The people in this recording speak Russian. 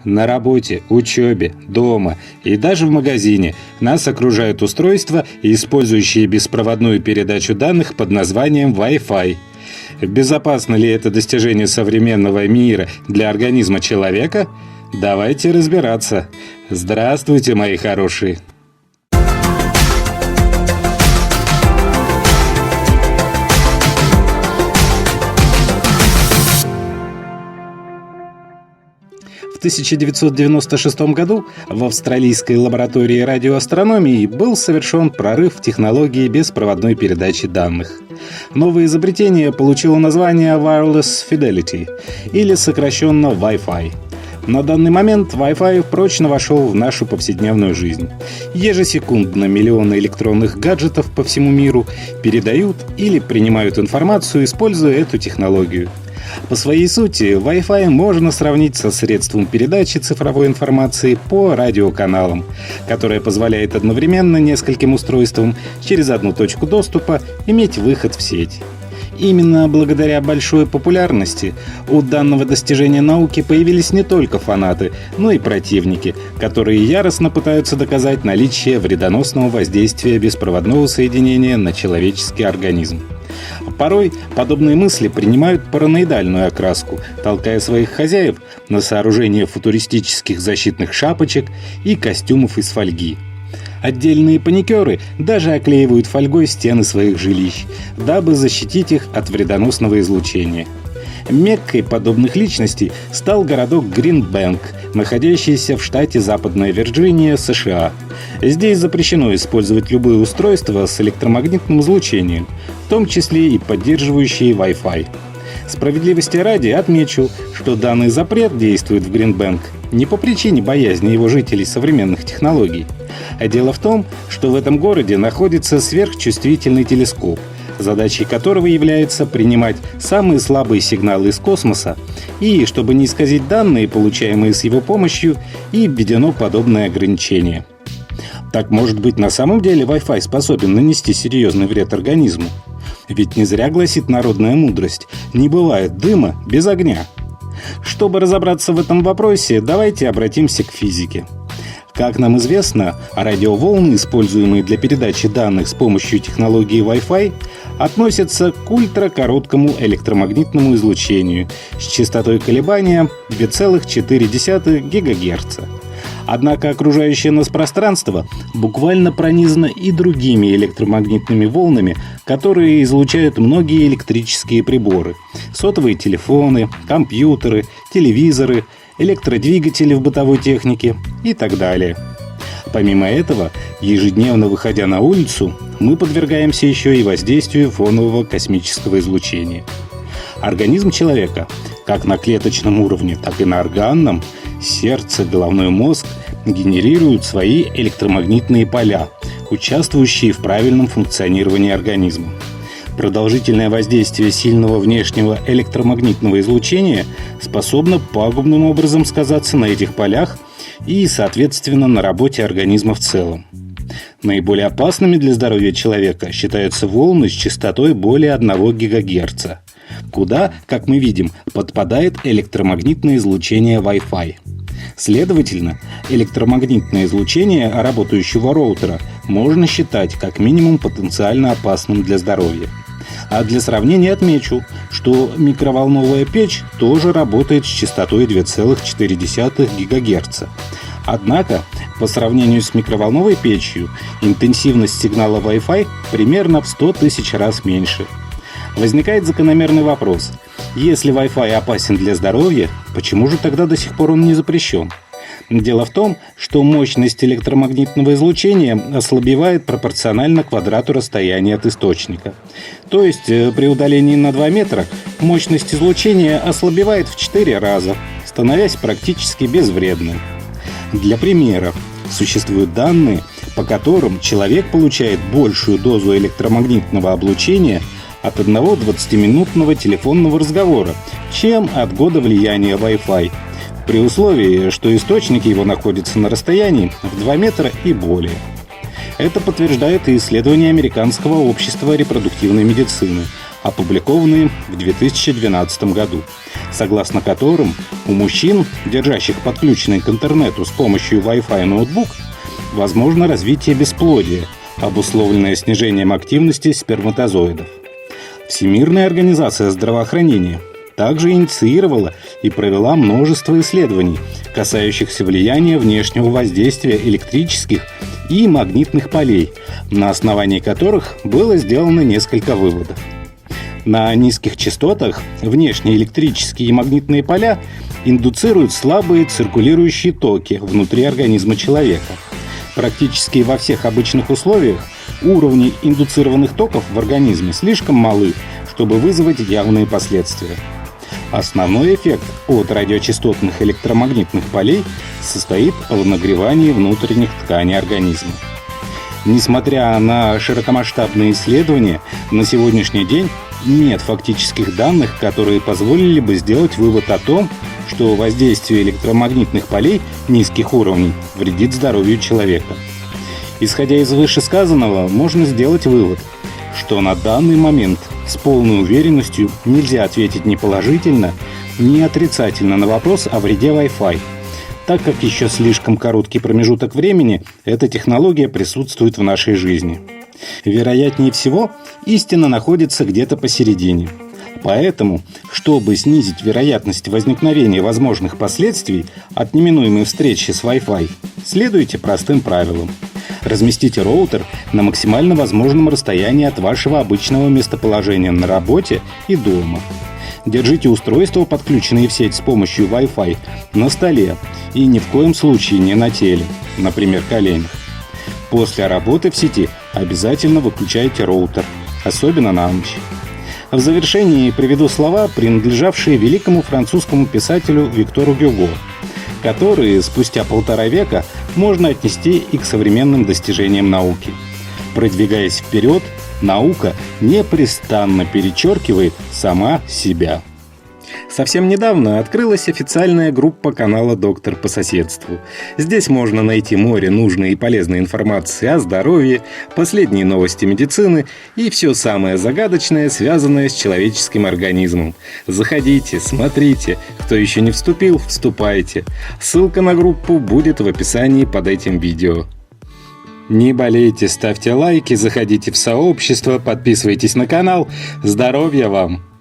На работе, учебе, дома и даже в магазине нас окружают устройства, использующие беспроводную передачу данных под названием Wi-Fi. Безопасно ли это достижение современного мира для организма человека? Давайте разбираться. Здравствуйте, мои хорошие! В 1996 году в австралийской лаборатории радиоастрономии был совершен прорыв в технологии беспроводной передачи данных. Новое изобретение получило название Wireless Fidelity, или сокращенно Wi-Fi. На данный момент Wi-Fi прочно вошел в нашу повседневную жизнь. Ежесекундно миллионы электронных гаджетов по всему миру передают или принимают информацию, используя эту технологию. По своей сути, Wi-Fi можно сравнить со средством передачи цифровой информации по радиоканалам, которое позволяет одновременно нескольким устройствам через одну точку доступа иметь выход в сеть. Именно благодаря большой популярности у данного достижения науки появились не только фанаты, но и противники, которые яростно пытаются доказать наличие вредоносного воздействия беспроводного соединения на человеческий организм. Порой подобные мысли принимают параноидальную окраску, толкая своих хозяев на сооружение футуристических защитных шапочек и костюмов из фольги. Отдельные паникеры даже оклеивают фольгой стены своих жилищ, дабы защитить их от вредоносного излучения. Меккой подобных личностей стал городок Гринбэнк, находящийся в штате Западная Вирджиния, США. Здесь запрещено использовать любые устройства с электромагнитным излучением, в том числе и поддерживающие Wi-Fi. Справедливости ради отмечу, что данный запрет действует в Гринбэнк не по причине боязни его жителей современных технологий. А дело в том, что в этом городе находится сверхчувствительный телескоп, задачей которого является принимать самые слабые сигналы из космоса, и, чтобы не исказить данные, получаемые с его помощью, и введено подобное ограничение. Так, может быть, на самом деле Wi-Fi способен нанести серьезный вред организму? Ведь не зря гласит народная мудрость: не бывает дыма без огня. Чтобы разобраться в этом вопросе, давайте обратимся к физике. Как нам известно, радиоволны, используемые для передачи данных с помощью технологии Wi-Fi, относятся к ультракороткому электромагнитному излучению с частотой колебания 2,4 ГГц. Однако окружающее нас пространство буквально пронизано и другими электромагнитными волнами, которые излучают многие электрические приборы: сотовые телефоны, компьютеры, телевизоры, электродвигатели в бытовой технике и так далее. Помимо этого, ежедневно выходя на улицу, мы подвергаемся еще и воздействию фонового космического излучения. Организм человека, как на клеточном уровне, так и на органном, сердце, головной мозг генерируют свои электромагнитные поля, участвующие в правильном функционировании организма. Продолжительное воздействие сильного внешнего электромагнитного излучения способно пагубным образом сказаться на этих полях и, соответственно, на работе организма в целом. Наиболее опасными для здоровья человека считаются волны с частотой более 1 ГГц, куда, как мы видим, подпадает электромагнитное излучение Wi-Fi. Следовательно, электромагнитное излучение работающего роутера можно считать как минимум потенциально опасным для здоровья. А для сравнения отмечу, что микроволновая печь тоже работает с частотой 2,4 ГГц. Однако, по сравнению с микроволновой печью, интенсивность сигнала Wi-Fi примерно в 100 тысяч раз меньше. Возникает закономерный вопрос: если Wi-Fi опасен для здоровья, почему же тогда до сих пор он не запрещен? Дело в том, что мощность электромагнитного излучения ослабевает пропорционально квадрату расстояния от источника. То есть при удалении на 2 метра мощность излучения ослабевает в 4 раза, становясь практически безвредной. Для примера, существуют данные, по которым человек получает большую дозу электромагнитного облучения от одного 20-минутного телефонного разговора, чем от года влияния Wi-Fi, при условии, что источник его находится на расстоянии в 2 метра и более. Это подтверждает и исследования Американского общества репродуктивной медицины, опубликованные в 2012 году. согласно которым у мужчин, держащих подключенный к интернету с помощью Wi-Fi ноутбук, возможно развитие бесплодия, обусловленное снижением активности сперматозоидов. Всемирная организация здравоохранения также инициировала и провела множество исследований, касающихся влияния внешнего воздействия электрических и магнитных полей, на основании которых было сделано несколько выводов. На низких частотах внешние электрические и магнитные поля индуцируют слабые циркулирующие токи внутри организма человека. Практически во всех обычных условиях уровни индуцированных токов в организме слишком малы, чтобы вызвать явные последствия. Основной эффект от радиочастотных электромагнитных полей состоит в нагревании внутренних тканей организма. Несмотря на широкомасштабные исследования, на сегодняшний день нет фактических данных, которые позволили бы сделать вывод о том, что воздействие электромагнитных полей низких уровней вредит здоровью человека. Исходя из вышесказанного, можно сделать вывод, что на данный момент с полной уверенностью нельзя ответить ни положительно, ни отрицательно на вопрос о вреде Wi-Fi, так как еще слишком короткий промежуток времени эта технология присутствует в нашей жизни. Вероятнее всего, истина находится где-то посередине. Поэтому, чтобы снизить вероятность возникновения возможных последствий от неминуемой встречи с Wi-Fi, следуйте простым правилам. Разместите роутер на максимально возможном расстоянии от вашего обычного местоположения на работе и дома. Держите устройства, подключенные в сеть с помощью Wi-Fi, на столе и ни в коем случае не на теле, например, коленях. После работы в сети обязательно выключайте роутер, особенно на ночь. В завершении приведу слова, принадлежавшие великому французскому писателю Виктору Гюго, которые спустя 1,5 века можно отнести и к современным достижениям науки. Продвигаясь вперед, наука непрестанно перечеркивает сама себя. Совсем недавно открылась официальная группа канала «Доктор по соседству». Здесь можно найти море нужной и полезной информации о здоровье, последние новости медицины и все самое загадочное, связанное с человеческим организмом. Заходите, смотрите. Кто еще не вступил, вступайте. Ссылка на группу будет в описании под этим видео. Не болейте, ставьте лайки, заходите в сообщество, подписывайтесь на канал. Здоровья вам!